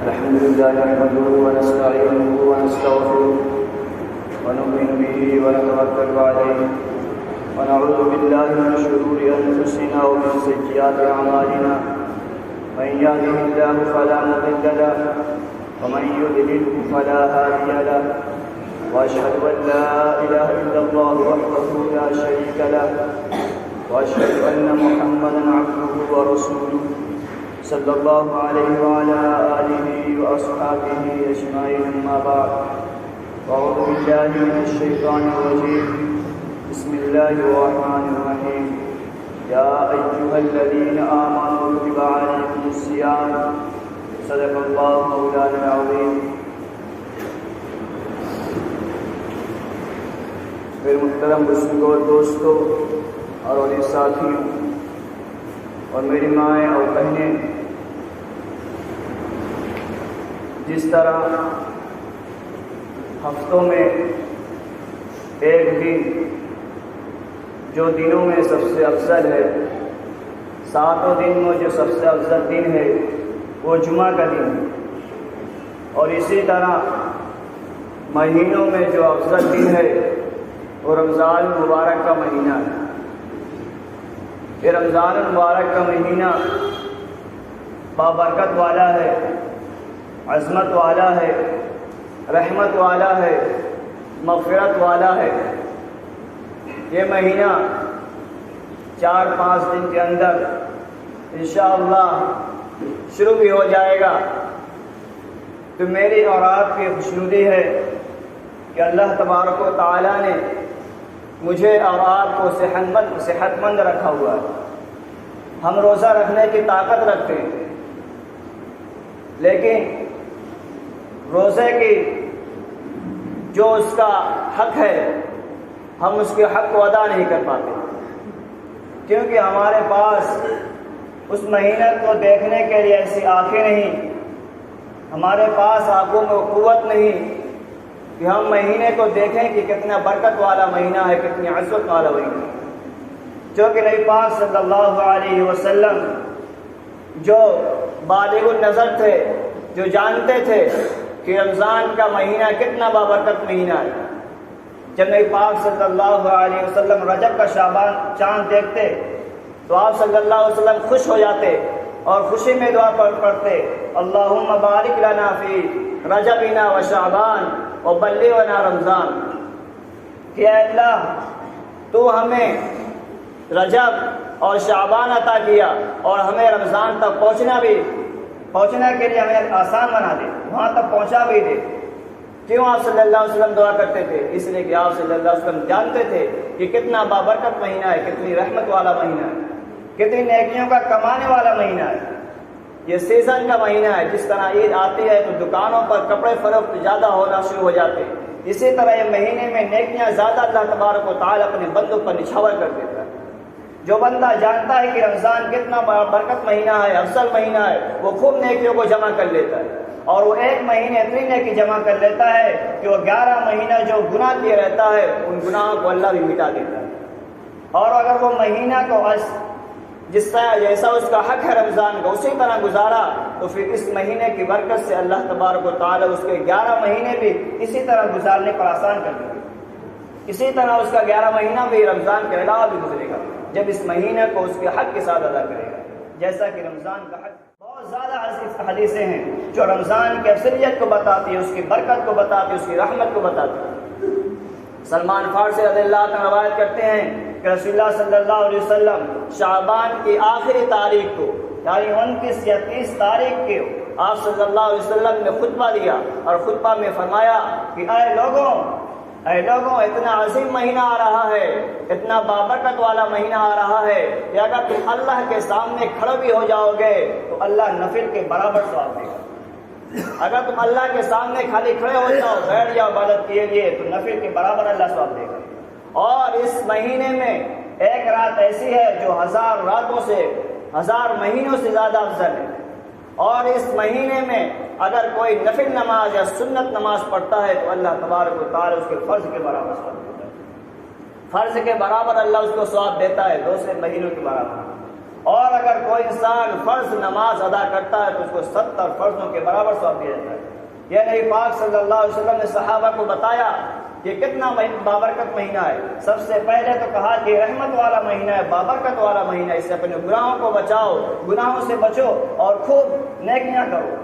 الحمد لله نحمده ونستعينه ونستغفره ونؤمن به ونتوكل عليه ونعوذ بالله من شرور أنفسنا ومن سيئات أعمالنا من يهده الله فلا مضل له ومن يضلله فلا هادي له وأشهد أن لا إله إلا الله وحده لا شريك له وأشهد أن محمدا عبده ورسوله صلى الله عليه وعلى آله وأصحابه أجمعين أما بعد أعوذ بالله من الشيطان الرجيم بسم الله الرحمن الرحيم يا أيها الذين آمنوا كتب عليكم الصيام صدق الله مولانا العظيم. میرے محترم بزرگوں اور دوستوں اور ساتھیوں اور میری مائیں اور بہنیں، جس طرح ہفتوں میں ایک دن جو دنوں میں سب سے افضل ہے، ساتوں دن میں جو سب سے افضل دن ہے وہ جمعہ کا دن ہے، اور اسی طرح مہینوں میں جو افضل دن ہے وہ رمضان المبارک کا مہینہ ہے. یہ رمضان المبارک کا مہینہ بابرکت والا ہے، عظمت والا ہے، رحمت والا ہے، مغفرت والا ہے. یہ مہینہ 4-5 دن کے اندر انشاءاللہ شروع بھی ہو جائے گا. تو میری اور آپ کی خوشنودی ہے کہ اللہ تبارک و تعالی نے مجھے اور آپ کو صحت مند رکھا ہوا ہے. ہم روزہ رکھنے کی طاقت رکھتے ہیں، لیکن روزے کی جو اس کا حق ہے ہم اس کے حق کو ادا نہیں کر پاتے، کیونکہ ہمارے پاس اس مہینے کو دیکھنے کے لیے ایسی آنکھیں نہیں، ہمارے پاس آنکھوں میں قوت نہیں کہ ہم مہینے کو دیکھیں کہ کتنا برکت والا مہینہ ہے، کتنی عزت والا مہینہ ہے. جو کہ نبی پاک صلی اللہ علیہ وسلم جو بالغ النظر تھے، جو جانتے تھے کہ رمضان کا مہینہ کتنا بابرکت مہینہ ہے، جب نبی پاک صلی اللہ علیہ وسلم رجب کا شعبان چاند دیکھتے تو آپ صلی اللہ علیہ وسلم خوش ہو جاتے اور خوشی میں دعا پڑھتے، اللہم بارک لنا فی رجبنا و شعبان وبلغنا رمضان، کہ اے اللہ تو ہمیں رجب اور شعبان عطا کیا اور ہمیں رمضان تک پہنچنے کے لیے ہمیں آسان بنا دے، وہاں تک پہنچا بھی دے. کیوں آپ صلی اللہ علیہ وسلم دعا کرتے تھے؟ اس لیے کہ آپ صلی اللہ علیہ وسلم جانتے تھے کہ کتنا بابرکت مہینہ ہے، کتنی رحمت والا مہینہ ہے، کتنی نیکیوں کا کمانے والا مہینہ ہے. یہ سیزن کا مہینہ ہے. جس طرح عید آتی ہے تو دکانوں پر کپڑے فروخت زیادہ ہونا شروع ہو جاتے ہیں، اسی طرح یہ مہینے میں نیکیاں زیادہ اللہ تبارک و تعالی اپنے بندوں پر نچھاور کر دیتا ہے. جو بندہ جانتا ہے کہ رمضان کتنا برکت مہینہ ہے، افضل مہینہ ہے، وہ خوب نیکیوں کو جمع کر لیتا ہے، اور وہ ایک مہینے اتنی نیکی جمع کر لیتا ہے کہ وہ 11 مہینہ جو گناہ کیے رہتا ہے ان گناہوں کو اللہ بھی مٹا دیتا ہے. اور اگر وہ مہینہ کو جس طرح جیسا اس کا حق ہے رمضان کا اسی طرح گزارا تو پھر اس مہینے کی برکت سے اللہ تبارک و تعالی اس کے 11 مہینے بھی اسی طرح گزارنے پر آسان کر دے گا. اسی طرح اس کا 11 مہینہ بھی رمضان کے علاوہ بھی گزرے گا جب اس مہینے کو اس کے حق کے ساتھ ادا کرے گا. جیسا کہ رمضان کا حق، بہت زیادہ حدیثیں ہیں جو رمضان کی افضلیت کو بتاتی ہے، اس کی برکت کو بتاتی ہے، اس کی رحمت کو بتاتی ہے. سلمان فارسی رضی اللہ عنہ روایت کرتے ہیں کہ رسول اللہ صلی اللہ علیہ وسلم شعبان کی آخری تاریخ کو، یعنی 29 یا 30 تاریخ کے آپ صلی اللہ علیہ وسلم نے خطبہ دیا اور خطبہ میں فرمایا کہ اے لوگوں اتنا عظیم مہینہ آ رہا ہے، اتنا بابرکت والا مہینہ آ رہا ہے کہ اگر تم اللہ کے سامنے کھڑے بھی ہو جاؤ گے تو اللہ نفل کے برابر ثواب دے گا. اگر تم اللہ کے سامنے خالی کھڑے ہو جاؤ، بیٹھ جاؤ عبادت کے لیے، تو نفل کے برابر اللہ ثواب دے گا. اور اس مہینے میں ایک رات ایسی ہے جو 1000 راتوں سے 1000 مہینوں سے زیادہ افضل ہے. اور اس مہینے میں اگر کوئی نفل نماز یا سنت نماز پڑھتا ہے تو اللہ تبارک و تعالی اس کے فرض کے برابر ثواب دیتا ہے. فرض کے برابر اللہ اس کو ثواب دیتا ہے، دوسرے مہینوں کے برابر. اور اگر کوئی انسان فرض نماز ادا کرتا ہے تو اس کو 70 فرضوں کے برابر ثواب دیا جاتا ہے۔ یہ نبی پاک صلی اللہ علیہ وسلم نے صحابہ کو بتایا کہ کتنا بابرکت مہینہ ہے۔ سب سے پہلے تو کہا کہ رحمت والا مہینہ ہے، بابرکت والا مہینہ ہے، اس سے اپنے گناہوں کو بچاؤ، گناہوں سے بچو اور خوب نیکیاں کرو۔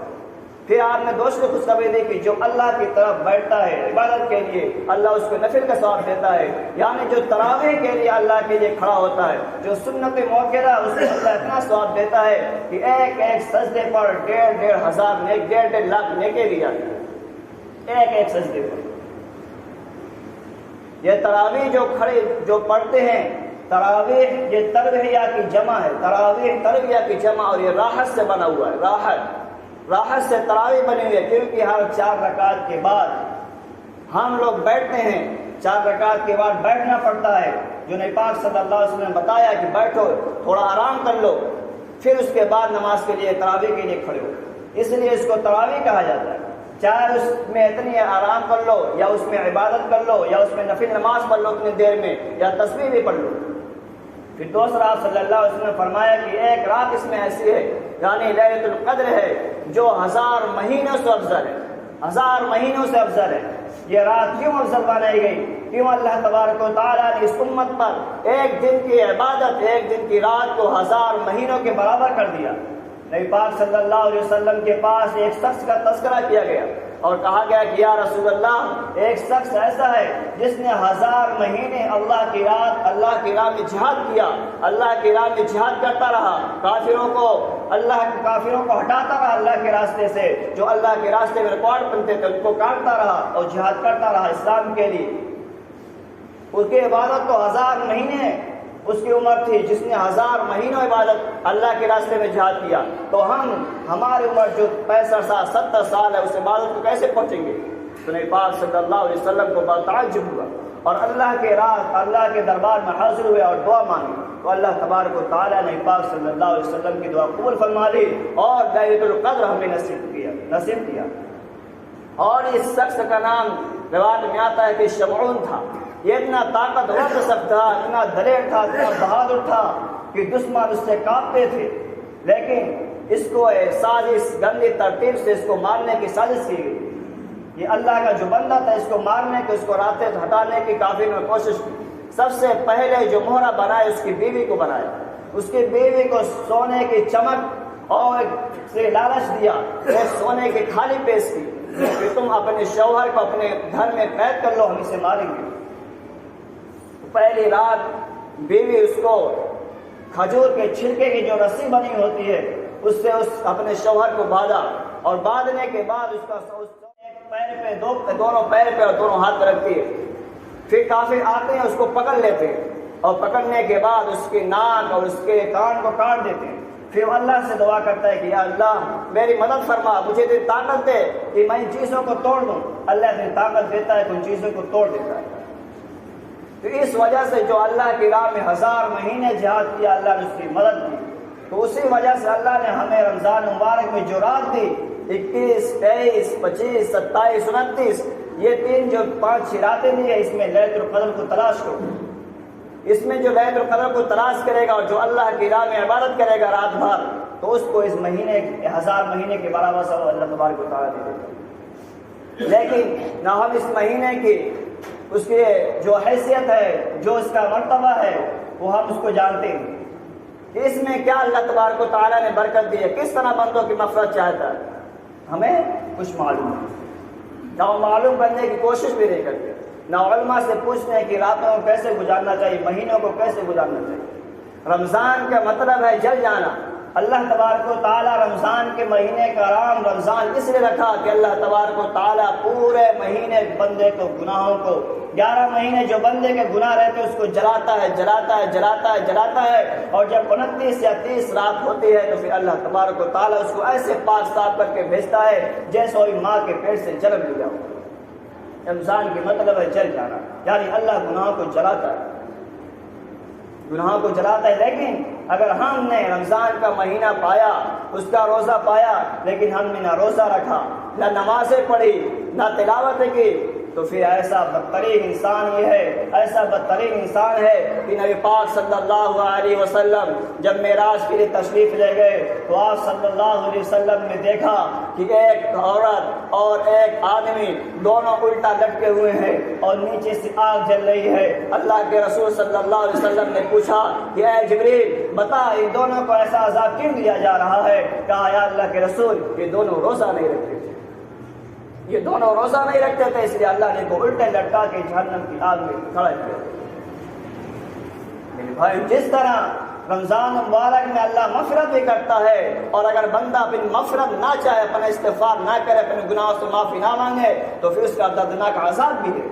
پھر آپ نے دوسری خوشخبری دی کہ جو اللہ کی طرف بیٹھتا ہے عبادت کے لیے، اللہ اس کو نفل کا ثواب دیتا ہے، یعنی جو تراویح کے لیے اللہ کے لیے کھڑا ہوتا ہے، جو سنت موقرہ، اس کو اللہ اتنا ثواب دیتا ہے کہ ایک ایک سجدے پر 1,500 1.5 لاکھ نیکی دی جاتی ہے، ایک ایک سجدے پر۔ یہ تراویح جو پڑھتے ہیں، تراویح یہ ترویہ کی جمع ہے، تراویح ترویہ کی جمع، اور یہ راحت سے بنا ہوا ہے، راحت سے تراویح بنی ہوئی ہے، کیونکہ ہر 4 رکعت کے بعد ہم لوگ بیٹھتے ہیں، 4 رکعت کے بعد بیٹھنا پڑتا ہے، جو نبی پاک صلی اللہ علیہ وسلم نے بتایا کہ بیٹھو، تھوڑا آرام کر لو، پھر اس کے بعد نماز کے لیے تراویح کے لیے کھڑے ہو، اس لیے اس کو تراویح کہا جاتا ہے۔ چاہے اس میں اتنی آرام کر لو، یا اس میں عبادت کر لو، یا اس میں نفل نماز پڑھ لو اتنی دیر میں، یا تسبیح بھی پڑھ لو۔ پھر دوسرا آپ صلی اللہ علیہ وسلم نے فرمایا کہ ایک رات اس میں ایسی ہے، یعنی لیلۃ القدر ہے، جو 1000 مہینوں سے افضل ہے، 1000 مہینوں سے افضل ہے۔ یہ رات کیوں افضل بنائی گئی؟ کیوں اللہ تبارک و تعالیٰ نے اس امت پر ایک دن کی عبادت، ایک دن کی رات کو 1000 مہینوں کے برابر کر دیا؟ نبی پاک صلی اللہ علیہ وسلم کے پاس ایک شخص کا تذکرہ کیا گیا اور کہا گیا کہ یا رسول اللہ، ایک شخص ایسا ہے جس نے 1000 مہینے اللہ کی رات اللہ کی راہ میں جہاد کیا، اللہ کی راہ میں جہاد کرتا رہا، کافروں کو ہٹاتا رہا اللہ کے راستے سے، جو اللہ کے راستے میں رکاوٹ بنتے تھے ان کو کاٹتا رہا اور جہاد کرتا رہا اسلام کے لیے۔ اس کی عبادت تو 1000 مہینے اس کی عمر تھی، جس نے 1000 مہینوں عبادت اللہ کے راستے میں جہاد کیا، تو ہماری عمر جو 65 سال 70 سال ہے اس عبادت کو کیسے پہنچیں گے؟ تو نبی پاک صلی اللہ علیہ وسلم کو بڑا تعجب ہوا اور اللہ کے دربار میں حاضر ہوئے اور دعا مانگی، تو اللہ تبارک و تعالیٰ نے نبی پاک صلی اللہ علیہ وسلم کی دعا قبول فرما لی اور لیلۃ القدر ہمیں نصیب کیا۔ اور اس شخص کا نام روایت میں آتا ہے کہ شمعون تھا۔ یہ اتنا طاقتور شخص تھا، اتنا دلیر تھا، اتنا بہادر تھا کہ دشمن اس سے کانپتے تھے، لیکن اس کو سازش گندی ترتیب سے اس کو مارنے کی سازش کی گئی۔ یہ اللہ کا جو بندہ تھا، اس کو مارنے کی، اس کو راستے سے ہٹانے کی کافی نے کوشش کی۔ سب سے پہلے جو مہرہ بنائے اس کی بیوی کو بنایا، اس کی بیوی کو سونے کی چمک اور سے لالچ دیا، ایک سونے کی تھالی پیش کی کہ تم اپنے شوہر کو اپنے گھر میں قید کر لو، ہم اسے ماریں گے۔ پہلی رات بیوی اس کو کھجور کے چھلکے کی جو رسی بنی ہوتی ہے اس سے اپنے شوہر کو باندھا، اور باندھنے کے بعد اس کا ایک پیر پہ دونوں پیر پہ اور دونوں ہاتھ پہ رکھتی ہے۔ پھر کافر آتے ہیں، اس کو پکڑ لیتے ہیں اور پکڑنے کے بعد اس کے ناک اور اس کے کان کو کاٹ دیتے ہیں۔ پھر اللہ سے دعا کرتا ہے کہ یا اللہ میری مدد فرما، مجھے تیری طاقت دے کہ میں ان چیزوں کو توڑ دوں۔ اللہ تیری طاقت دیتا ہے تو ان چیزوں کو توڑ دیتا ہے۔ تو اس وجہ سے جو اللہ کی راہ میں 1000 مہینے جہاد کیا، اللہ نے اس کی مدد کی، تو اسی وجہ سے اللہ نے ہمیں رمضان مبارک میں جو رات دی 21 23 25 27 29، یہ 5 راتیں دی ہے، اس میں لیلۃ القدر کو تلاش کرو۔ اس میں جو لیلۃ القدر کو تلاش کرے گا اور جو اللہ کی راہ میں عبادت کرے گا رات بھر، تو اس کو اس مہینے 1000 مہینے کے برابر ثواب اللہ تبارک و تعالیٰ دے دیتا۔ لیکن نہ ہم اس مہینے کی اس کی جو حیثیت ہے، جو اس کا مرتبہ ہے، وہ ہم اس کو جانتے ہیں کہ اس میں کیا اللہ تبارک و تعالیٰ نے برکت دی ہے، کس طرح بندوں کی مغفرت چاہتا ہے، ہمیں کچھ معلوم ہے، نہ وہ معلوم کرنے کی کوشش بھی نہیں کرتے، نہ علماء سے پوچھتے ہیں کہ راتوں کو کیسے گزارنا چاہیے، مہینوں کو کیسے گزارنا چاہیے۔ رمضان کا مطلب ہے جل جانا۔ اللہ تبارک و تعالیٰ رمضان کے مہینے کا نام رمضان اس لیے رکھا کہ اللہ تبارک و تعالیٰ پورے مہینے بندے کو گناہوں کو 11 مہینے جو بندے کے گناہ رہتے اس کو جلاتا ہے، اور جب 29 یا 30 رات ہوتی ہے تو پھر اللہ تبارک و تعالیٰ اس کو ایسے پاک صاف کر کے بھیجتا ہے جیسے وہی ماں کے پیٹ سے جنم لیا ہو۔ رمضان کی مطلب ہے جل جانا، یعنی اللہ گناہوں کو جلاتا ہے، لیکن اگر ہم نے رمضان کا مہینہ پایا، اس کا روزہ پایا، لیکن ہم نے نہ روزہ رکھا، نہ نمازیں پڑھی، نہ تلاوت کی، تو پھر ایسا بدترین انسان یہ ہے، ایسا بدترین انسان ہے کہ نبی پاک صلی اللہ علیہ وسلم جب معراج کے لیے تشریف لے گئے تو آپ صلی اللہ علیہ وسلم نے دیکھا کہ ایک عورت اور ایک آدمی دونوں الٹا لٹکے ہوئے ہیں اور نیچے سے آگ جل رہی ہے۔ اللہ کے رسول صلی اللہ علیہ وسلم نے پوچھا کہ اے جبریل بتا ان دونوں کو ایسا عذاب کیوں دیا جا رہا ہے؟ کہا یا اللہ کے رسول یہ دونوں روزہ نہیں رکھتے تھے، یہ دونوں روزہ نہیں رکھتے تھے، اس لیے اللہ نے کو الٹے لٹکا کے جہنم کی آگ میں کھڑا کیا۔ میرے بھائی جس طرح رمضان مبارک میں اللہ مغفرت بھی کرتا ہے، اور اگر بندہ اپنی مغفرت نہ چاہے، اپنا استغفار نہ کرے، اپنے گناہوں سے معافی نہ مانگے تو پھر اس کا دردناک عذاب بھی ہے۔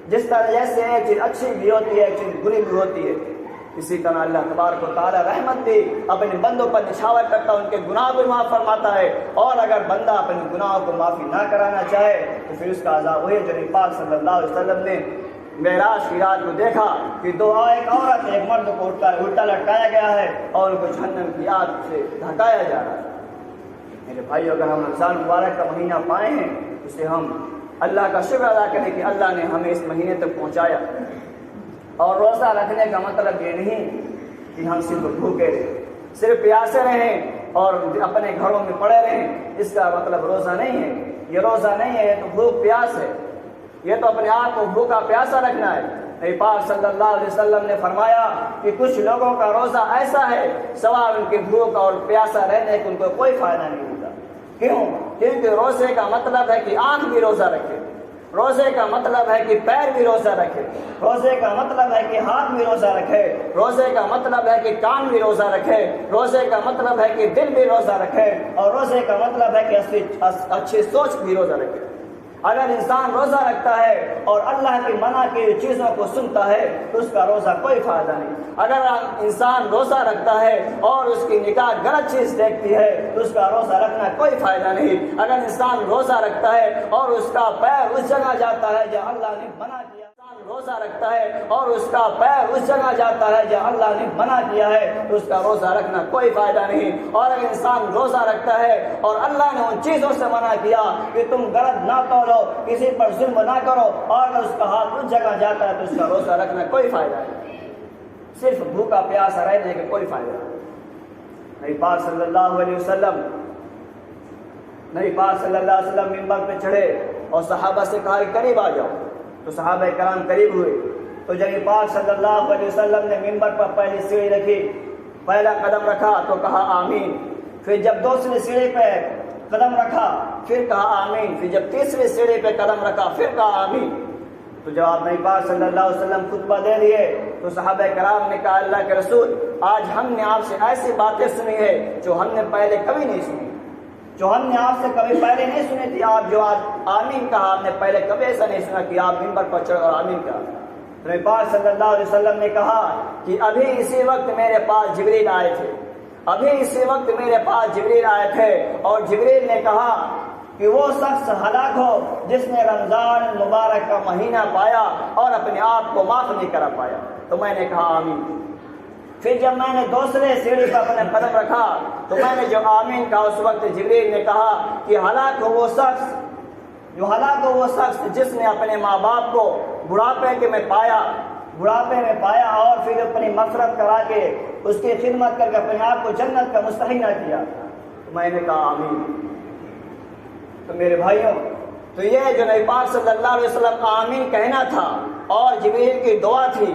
جس طرح جیسے ایک چیز اچھی بھی ہوتی ہے ایک چیز بری بھی ہوتی ہے، اسی طرح اللہ تبارک و تعالی رحمت بھی اپنے بندوں پر نشاور کرتا ہے، ان کے گناہ کو معاف فرماتا ہے، اور اگر بندہ اپنے گناہوں کو معافی نہ کرانا چاہے تو پھر اس کا عذاب وہی جو نبی پاک صلی اللہ علیہ وسلم نے معراج کی رات کو دیکھا کہ ایک عورت ایک مرد کو الٹا لٹکایا گیا ہے اور ان کو جہنم کی آگ سے دھکایا جا رہا ہے۔ میرے بھائی اگر ہم رمضان مبارک کا مہینہ پائے ہیں اسے ہم اللہ کا شکر ادا کریں کہ اللہ نے ہمیں اس مہینے تک پہنچایا۔ اور روزہ رکھنے کا مطلب یہ نہیں کہ ہم صرف بھوکے رہیں، صرف پیاسے رہیں اور اپنے گھروں میں پڑے رہیں، اس کا مطلب روزہ نہیں ہے، یہ روزہ نہیں ہے، یہ تو بھوک پیاس ہے، یہ تو اپنے آپ کو بھوکا پیاسا رکھنا ہے۔ نبی پاک صلی اللہ علیہ وسلم نے فرمایا کہ کچھ لوگوں کا روزہ ایسا ہے سوائے ان کے بھوک اور پیاسا رہنے کہ ان کو کوئی فائدہ نہیں ہوتا۔ کیوں؟ کیونکہ روزے کا مطلب ہے کہ آنکھ بھی روزہ رکھے، روزے کا مطلب ہے کہ پیر بھی روزہ رکھے، روزے کا مطلب ہے کہ ہاتھ بھی روزہ رکھے، روزے کا مطلب ہے کہ کان بھی روزہ رکھے، روزے کا مطلب ہے کہ دل بھی روزہ رکھے، اور روزے کا مطلب ہے کہ اچھی سوچ بھی روزہ رکھے۔ اگر انسان روزہ رکھتا ہے اور اللہ کی منع کی چیزوں کو سنتا ہے تو اس کا روزہ کوئی فائدہ نہیں۔ اگر انسان روزہ رکھتا ہے اور اس کی نگاہ غلط چیز دیکھتی ہے تو اس کا روزہ رکھنا کوئی فائدہ نہیں۔ اگر انسان روزہ رکھتا ہے اور اس کا پیر اس جگہ جاتا ہے جہاں اللہ نے منع کیا، روزہ رکھتا ہے اور اس کا پیر اس جگہ جاتا ہے جہاں اللہ نے منع کیا ہے تو اس کا روزہ رکھنا کوئی فائدہ نہیں۔ اور اگر انسان روزہ رکھتا ہے اور اللہ نے ان چیزوں سے منع کیا کہ تم غلط نہ تولو، کسی پر ظلم نہ کرو، اور اگر اس کا ہاتھ اس جگہ جاتا ہے تو اس کا روزہ رکھنا کوئی فائدہ نہیں، صرف بھوکا پیاسا رہنے کا کوئی فائدہ نہیں۔ نبی پاک صلی اللہ علیہ وسلم منبر پہ چڑھے اور صحابہ سے کہا کہ قریب آ جاؤ، تو صحابہ کرام قریب ہوئے تو جب پاک صلی اللہ علیہ وسلم نے منبر پر پہلی سیڑھی رکھی، پہلا قدم رکھا تو کہا آمین، پھر جب دوسری سیڑھی پہ قدم رکھا پھر کہا آمین، پھر جب تیسری سیڑھی پہ قدم رکھا پھر کہا آمین۔ تو جب آپ نبی پاک صلی اللہ علیہ وسلم خطبہ دے دیے تو صحابہ کرام نے کہا اللہ کے رسول آج ہم نے آپ سے ایسی باتیں سنی ہے جو ہم نے پہلے کبھی نہیں سنی، جو ہم نے آپ سے کبھی پہلے نہیں سنی تھی۔ آپ جو آج آمین کہا ہم نے پہلے کبھی ایسا نہیں سنا کہ آپ منبر پر چڑھ اور آمین کہا۔ نبی پاک صلی اللہ علیہ وسلم نے کہا کہ ابھی اسی وقت میرے پاس جبریل آئے تھے، ابھی اسی وقت میرے پاس جبریل آئے تھے، اور جبریل نے کہا کہ وہ شخص ہلاک ہو جس نے رمضان مبارک کا مہینہ پایا اور اپنے آپ کو معاف نہیں کرا پایا۔ تو میں نے کہا آمین۔ پھر جب میں نے دوسرے سیڑھی پر اپنے قدم رکھا تو میں نے جو آمین کہا اس وقت جبریل نے کہا کہ ہلاک ہو وہ شخص جس نے اپنے ماں باپ کو بڑھاپے میں پایا اور پھر اپنی مغفرت کرا کے اس کی خدمت کر کے اپنے آپ کو جنت کا مستحق نہ کیا۔ تو میں نے کہا آمین۔ تو میرے بھائیوں، تو یہ جو نبی پاک صلی اللہ علیہ وسلم آمین کہنا تھا اور جبریل کی دعا تھی۔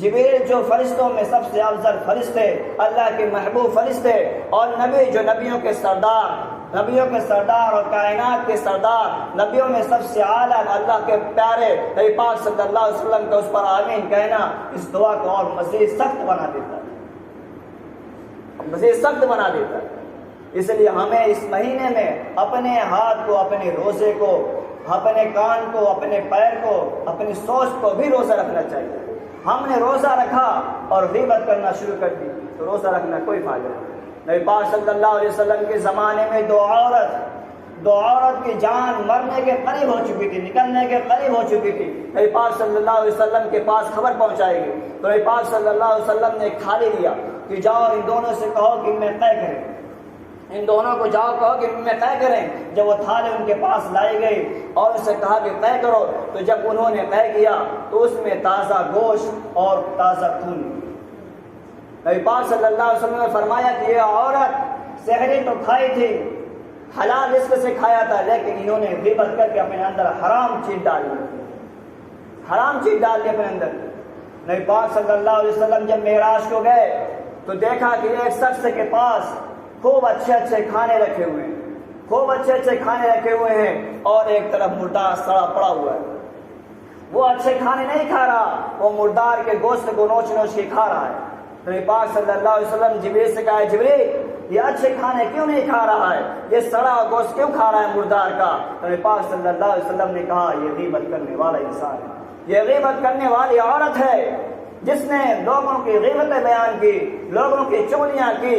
جبریل جو فرشتوں میں سب سے افضل فرشتے، اللہ کے محبوب فرشتے، اور نبی جو نبیوں کے سردار اور کائنات کے سردار، نبیوں میں سب سے اعلیٰ اللہ کے پیارے نبی پاک صلی اللہ علیہ وسلم کا اس پر آمین کہنا اس دعا کو اور مزید سخت بنا دیتا ہے۔ اس لیے ہمیں اس مہینے میں اپنے ہاتھ کو، اپنے روزے کو، اپنے کان کو، اپنے پیر کو، اپنی سوچ کو بھی روزہ رکھنا چاہیے۔ ہم نے روزہ رکھا اور غیبت کرنا شروع کر دی تو روزہ رکھنا کوئی فائدہ نہیں۔ نبی پاک صلی اللہ علیہ وسلم کے زمانے میں دو عورت کی جان مرنے کے قریب ہو چکی تھی، نکلنے کے قریب ہو چکی تھی۔ نبی پاک صلی اللہ علیہ وسلم کے پاس خبر پہنچائی گئی تو نبی پاک صلی اللہ علیہ وسلم نے کھالی دیا کہ جاؤ ان دونوں سے کہو کہ میں طے کریں، ان دونوں کو جاؤ کہو کہ میں طے کریں۔ جب وہ تھالے ان کے پاس لائی گئی اور ان سے کہا کہ طے کرو، تو جب انہوں نے طے کیا تو اس میں تازہ گوشت اور تازہ خون۔ نبی پاک صلی اللہ علیہ وسلم نے فرمایا کہ یہ عورت سحری تو کھائی تھی، حلال رزق سے کھایا تھا، لیکن انہوں نے غیبت کر کے اپنے اندر حرام چیز ڈال لی، حرام چیز ڈال لی اپنے اندر۔ نبی پاک صلی اللہ علیہ وسلم جب معراج کو گئے تو دیکھا کہ ایک شخص کے پاس خوب اچھے اچھے کھانے رکھے ہوئے ہیں، خوب اچھے اچھے کھانے رکھے ہوئے ہیں، اور ایک طرف مردار سڑا پڑا ہوا ہے۔ وہ اچھے کھانے نہیں کھا رہا، وہ مردار کے گوشت کو نوچ نوچ کے کھا رہا ہے۔ تو نبی پاک صلی اللہ علیہ وسلم جبریل سے کہا، جبریل یہ اچھے کھانے کیوں نہیں کھا رہا ہے، یہ سڑا گوشت کیوں کھا رہا ہے مردار کا؟ تو نبی پاک صلی اللہ علیہ وسلم نے کہا، یہ غیبت کرنے والا انسان ہے، یہ غیبت کرنے والی عورت ہے جس نے لوگوں کی غیبتیں بیان کی، لوگوں کی چغلیاں کی۔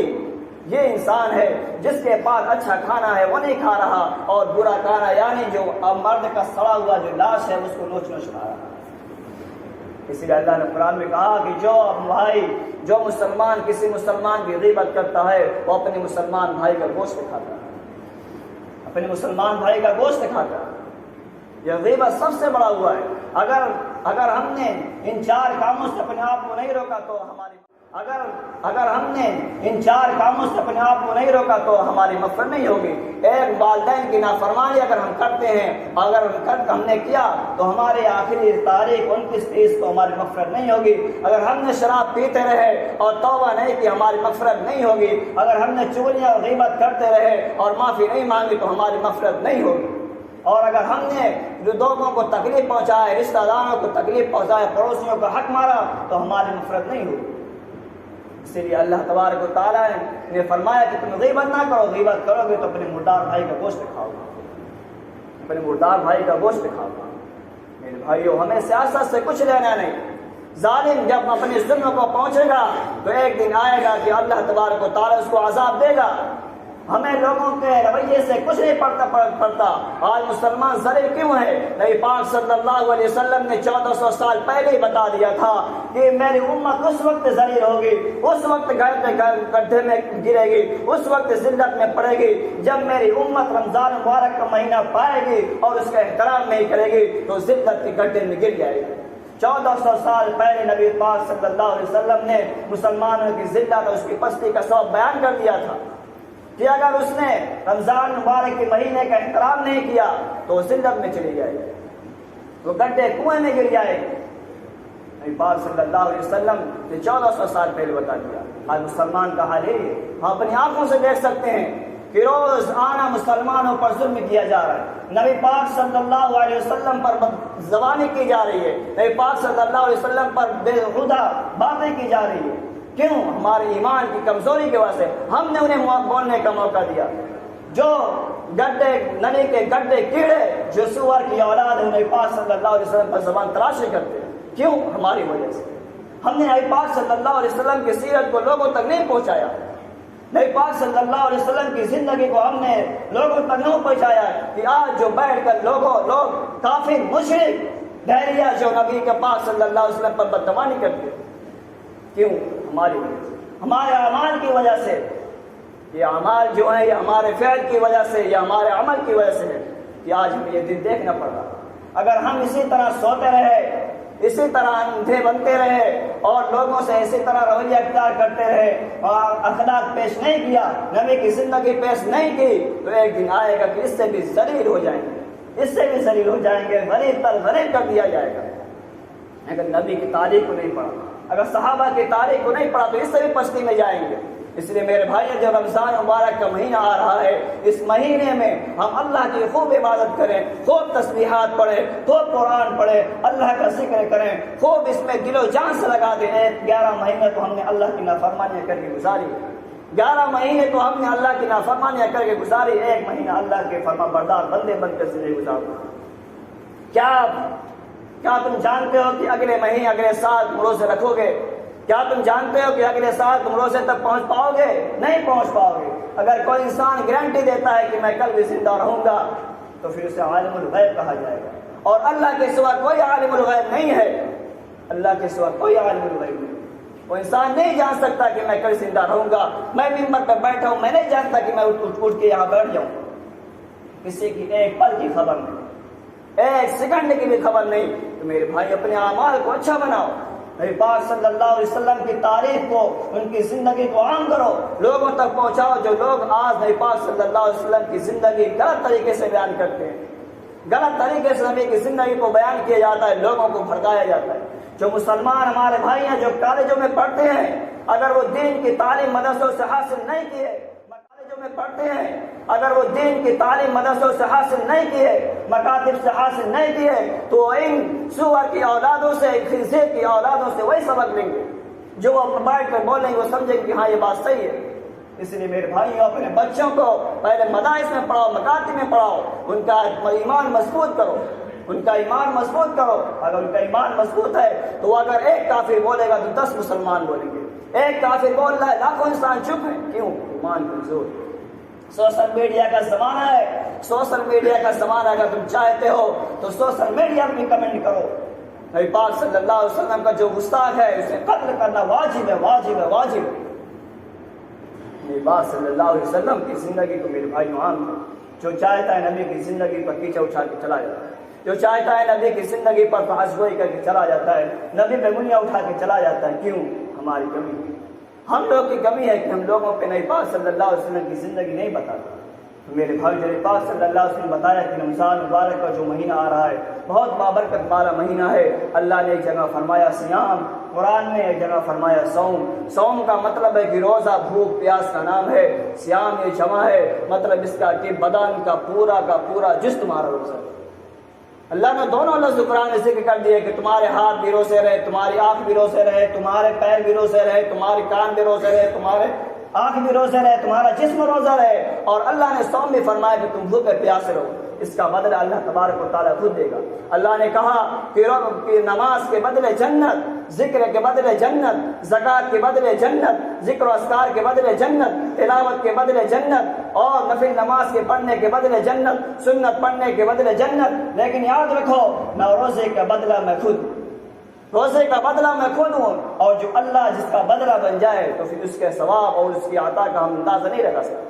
یہ انسان ہے جس کے پاس اچھا کھانا ہے وہ نہیں کھا رہا، اور برا کھانا یعنی جو مرد کا سڑا ہوا جو لاش ہے اس کو نوچ نوچ کھا رہا۔ اسی لیے اللہ نے قرآن میں کہا کہ جو مسلمان کسی مسلمان کی غیبت کرتا ہے وہ اپنے مسلمان بھائی کا گوشت کھاتا ہے، اپنے مسلمان بھائی کا گوشت کھاتا ہے۔ یہ غیبت سب سے بڑا ہوا ہے۔ اگر ہم نے ان چار کاموں سے اپنے آپ کو نہیں روکا تو ہماری مغفرت نہیں ہوگی۔ ایک والدین کی نافرمانی اگر ہم کرتے ہیں، اگر ہم نے کیا تو ہماری آخری تاریخ 29-30 کو ہماری مغفرت نہیں ہوگی۔ اگر ہم نے شراب پیتے رہے اور توبہ نہیں کی ہماری مغفرت نہیں ہوگی۔ اگر ہم نے چغلیاں اور غیبت کرتے رہے اور معافی نہیں مانگی تو ہماری مغفرت نہیں ہوگی۔ اور اگر ہم نے لوگوں کو تکلیف پہنچائے، رشتہ داروں کو تکلیف پہنچائے، پڑوسیوں کا حق مارا تو ہماری مغفرت نہیں ہوگی۔ اسی لیے اللہ تبارک و تعالیٰ نے فرمایا کہ تم غیبت نہ کرو، غیبت کرو گے تو اپنے مردار بھائی کا گوشت کھاؤ گے، اپنے مردار بھائی کا گوشت کھاؤ گے۔ میرے بھائیو، ہمیں سیاست سے کچھ لینا نہیں۔ ظالم جب اپنے ظلم کو پہنچے گا تو ایک دن آئے گا کہ اللہ تبارک و تعالیٰ اس کو عذاب دے گا۔ ہمیں لوگوں کے رویے سے کچھ نہیں پڑتا۔ آج مسلمان ذلیل کیوں ہے؟ نبی پاک صلی اللہ علیہ وسلم نے 1400 سال پہلے ہی بتا دیا تھا کہ میری امت اس وقت ذلیل ہوگی، اس وقت گڈھے میں گرے گی، اس وقت ذلت میں پڑے گی جب میری امت رمضان مبارک کا مہینہ پائے گی اور اس کا احترام نہیں کرے گی تو ذلت کے گڈھے میں گر جائے گی۔ 1400 سال پہلے نبی پاک صلی اللہ علیہ وسلم نے مسلمانوں کی ذلت اور اس کی پستی کا سبب بیان کر دیا تھا کہ اگر اس نے رمضان مبارک کے مہینے کا احترام نہیں کیا تو وہ ذلت میں چلی جائے گی، وہ گڈھے کنویں میں گر جائے گی۔ نبی پاک صلی اللہ علیہ وسلم نے 1400 سال پہلے بتا دیا۔ آج مسلمان کا حال ہے، ہم اپنی آنکھوں سے دیکھ سکتے ہیں کہ روز آنا مسلمانوں پر ظلم کیا جا رہا ہے۔ نبی پاک صلی اللہ علیہ وسلم پر بدزبانی کی جا رہی ہے، نبی پاک صلی اللہ علیہ وسلم پر بےہودہ باتیں کی جا رہی ہے۔ کیوں؟ ہمارے ایمان کی کمزوری کی وجہ سے ہم نے انہیں بولنے کا موقع دیا۔ جو نلی کے گڈھے کیڑے جو سور کی اولاد ہے نبی پاک صلی اللہ علیہ وسلم پر زبان تراشی کرتے ہیں، کیوں؟ ہماری وجہ سے۔ ہم نے نبی پاک صلی اللہ علیہ وسلم کی سیرت کو لوگوں تک نہیں پہنچایا، نبی پاک صلی اللہ علیہ وسلم کی زندگی کو ہم نے لوگوں تک نہیں پہنچایا کہ آج جو بیٹھ کر لوگ کافر مشرک بحریہ جو نبی کے پاک صلی اللہ علیہ وسلم پر بدگمانی کرتے، کیوں؟ ہماری وجہ سے، ہمارے اعمال کی وجہ سے۔ یہ اعمال جو ہیں یہ ہمارے فعل کی وجہ سے، یہ ہمارے عمل کی وجہ سے ہے کہ آج ہمیں یہ دن دیکھنا پڑ رہا۔ اگر ہم اسی طرح سوتے رہے، اسی طرح اندھے بنتے رہے اور لوگوں سے اسی طرح رویہ اختیار کرتے رہے اور اخلاق پیش نہیں کیا، نبی کی زندگی پیش نہیں کی، تو ایک دن آئے گا کہ اس سے بھی ذلیل ہو جائیں گے، اس سے بھی ذلیل ہو جائیں گے، غریب تر غریب کر دیا جائے گا۔ اگر نبی کی تاریخ کو نہیں پڑھا، اگر صحابہ کی تاریخ کو نہیں پڑھا تو اس سے بھی پستی میں جائیں گے۔ اس لیے میرے بھائی، جو رمضان مبارک کا مہینہ آ رہا ہے، اس مہینے میں ہم اللہ کی خوب عبادت کریں، خوب تسبیحات پڑھیں، خوب قرآن پڑھیں، اللہ کا ذکر کریں، خوب اس میں دل و جان سے لگا دیں۔ 11 مہینے تو ہم نے اللہ کی نافرمانیاں کر کے گزاری، 11 مہینے تو ہم نے اللہ کی نافرمانیاں کر کے گزاری، ایک مہینہ اللہ کے فرما بردار بندے بن کر زندگی گزارو۔ کیا تم جانتے ہو کہ اگلے مہینے اگلے سال تم روزے رکھو گے؟ کیا تم جانتے ہو کہ اگلے سال تم روزے تک پہنچ پاؤ گے؟ نہیں پہنچ پاؤ گے۔ اگر کوئی انسان گارنٹی دیتا ہے کہ میں کل بھی زندہ رہوں گا تو پھر اسے عالم الغیب کہا جائے گا، اور اللہ کے سوا کوئی عالم الغیب نہیں ہے، اللہ کے سوا کوئی عالم الغیب نہیں۔ وہ انسان نہیں جان سکتا کہ میں کل زندہ رہوں گا، میں ممبر پہ بیٹھا ہوں، میں نہیں جانتا کہ میں اٹھ کے یہاں بیٹھ جاؤں. کسی کی ایک پل کی خبر نہیں، ایک سیکنڈ کی بھی خبر نہیں. تو میرے بھائی اپنے اعمال کو اچھا بناؤ، نبی پاک صلی اللہ علیہ وسلم کی تعریف کو، ان کی زندگی کو عام کرو، لوگوں تک پہنچاؤ. جو لوگ آج نبی پاک صلی اللہ علیہ وسلم کی زندگی غلط طریقے سے بیان کرتے ہیں، غلط طریقے سے نبی کی زندگی کو بیان کیا جاتا ہے، لوگوں کو بھڑکایا جاتا ہے. جو مسلمان ہمارے بھائی ہیں جو کالجوں میں پڑھتے ہیں، اگر وہ دین کی تعلیم مدرسوں سے حاصل نہیں کی ہے، کالجوں میں پڑھتے ہیں اگر وہ دین کی تعلیم مدرسوں سے حاصل نہیں کی ہے، مکاتب سے حاصل نہیں کی ہے، تو ان سور کی اولادوں سے، خنزیر کی اولادوں سے وہی سبق لیں گے جو وہ بیٹھ کر بولیں گے، وہ سمجھیں گے کہ ہاں یہ بات صحیح ہے. اس لیے میرے بھائیوں اپنے بچوں کو پہلے مدارس میں پڑھاؤ، مکاتب میں پڑھاؤ، ان کا ایمان مضبوط کرو، ان کا ایمان مضبوط کرو. اگر ان کا ایمان مضبوط ہے تو اگر ایک کافر بولے گا تو 10 مسلمان بولیں گے. ایک کافر بول رہا ہے لاکھوں انسان چپ ہیں، کیوں؟ ایمان کمزور. سوشل میڈیا کا زمانہ ہے، سوشل میڈیا کا زمانہ. اگر تم چاہتے ہو تو سوشل میڈیا پہ کمنٹ کرو. نبی پاک صلی اللہ علیہ وسلم کا جو گستاخ ہے اسے قتل کرنا واجب ہے، واجب ہے، واجب ہے. نبی پاک صلی اللہ علیہ وسلم کی زندگی کو میرے بھائی عام کرو. جو چاہتا ہے نبی کی زندگی پر کیچڑ اٹھا کے چلا جاتا ہے، جو چاہتا ہے نبی کی زندگی پر بحث گوئی کر کے چلا جاتا ہے، نبی پہ انگلیاں اٹھا کے چلا جاتا ہے. کیوں؟ ہماری کمی، ہم لوگ کی کمی ہے کہ ہم لوگوں پہ نبی پاک صلی اللہ علیہ وسلم کی زندگی نہیں بتاتے. تو میرے بھائی نبی پاک صلی اللہ علیہ وسلم بتایا کہ رمضان مبارک کا جو مہینہ آ رہا ہے بہت بابرکت والا مہینہ ہے. اللہ نے ایک جگہ فرمایا سیام، قرآن نے ایک جگہ فرمایا صوم. صوم کا مطلب ہے کہ روزہ بھوک پیاس کا نام ہے. سیام یہ جمع ہے، مطلب اس کا کہ بدن کا پورا جسم تمہارا روزہ ہے. اللہ نے دونوں لفظ قرآن میں ذکر کر دیے کہ تمہارے ہاتھ بھی روزے رہے، تمہاری آنکھ بھی روزے رہے، تمہارے پیر بھی روزے رہے، تمہارے کان بھی روزے رہے، تمہارے آنکھ بھی روزے رہے، تمہارا جسم روزہ رہے. اور اللہ نے صوم بھی فرمایا کہ تم بھوکے پیاسے رہو. اس کا بدلہ اللہ تبارک و تعالیٰ خود دے گا. اللہ نے کہا کہ نماز کے بدلے جنت، ذکر کے بدلے جنت، زکوٰۃ کے بدلے جنت، ذکر و اذکار کے بدلے جنت، تلاوت کے بدلے جنت، اور نفل نماز کے پڑھنے کے بدلے جنت، سنت پڑھنے کے بدلے جنت. لیکن یاد رکھو میں روزے کا بدلہ میں خود، روزے کا بدلہ میں خود ہوں. اور جو اللہ جس کا بدلہ بن جائے تو پھر اس کے ثواب اور اس کی عطا کا ہم اندازہ نہیں لگا سکتے.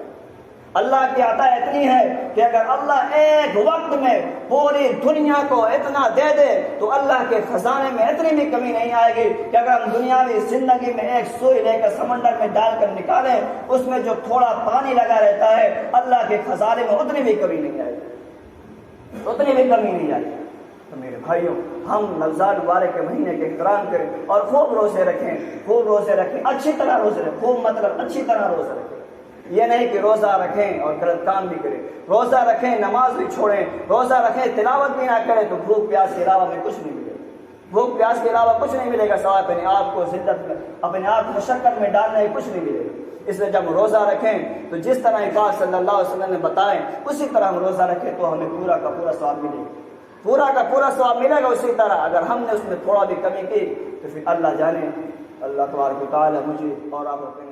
اللہ کی عطا اتنی ہے کہ اگر اللہ ایک وقت میں پوری دنیا کو اتنا دے دے تو اللہ کے خزانے میں اتنی بھی کمی نہیں آئے گی کہ اگر ہم دنیاوی زندگی میں ایک سوئی لے کر سمندر میں ڈال کر نکالیں، اس میں جو تھوڑا پانی لگا رہتا ہے اللہ کے خزانے میں اتنی بھی کمی نہیں آئے گی، اتنی بھی کمی نہیں آئے گی. تو میرے بھائیوں ہم رمضان مبارک کے مہینے کے احترام کریں اور خوب روزے رکھیں، خوب روزے رکھیں، اچھی طرح روزے رکھیں، خوب مطلب اچھی طرح روزے رکھیں. یہ نہیں کہ روزہ رکھیں اور غلط کام بھی کریں. روزہ رکھیں نماز بھی چھوڑیں، روزہ رکھیں تلاوت بھی نہ کریں تو بھوک پیاس کے علاوہ میں کچھ نہیں ملے گا. بھوک پیاس کے علاوہ کچھ نہیں ملے گا، سوائے اپنے آپ کو ذلت میں، اپنے آپ کو مشقت میں ڈالنے کچھ نہیں ملے گا. اس لیے جب ہم روزہ رکھیں تو جس طرح پاک صلی اللہ علیہ وسلم نے بتائیں اسی طرح ہم روزہ رکھیں تو ہمیں پورا کا پورا ثواب ملے گا، پورا کا پورا ثواب ملے گا. اسی طرح اگر ہم نے اس میں تھوڑا بھی کمی کی تو پھر اللہ جانے، اللہ تبارک و تعالی مجھے اور آپ کو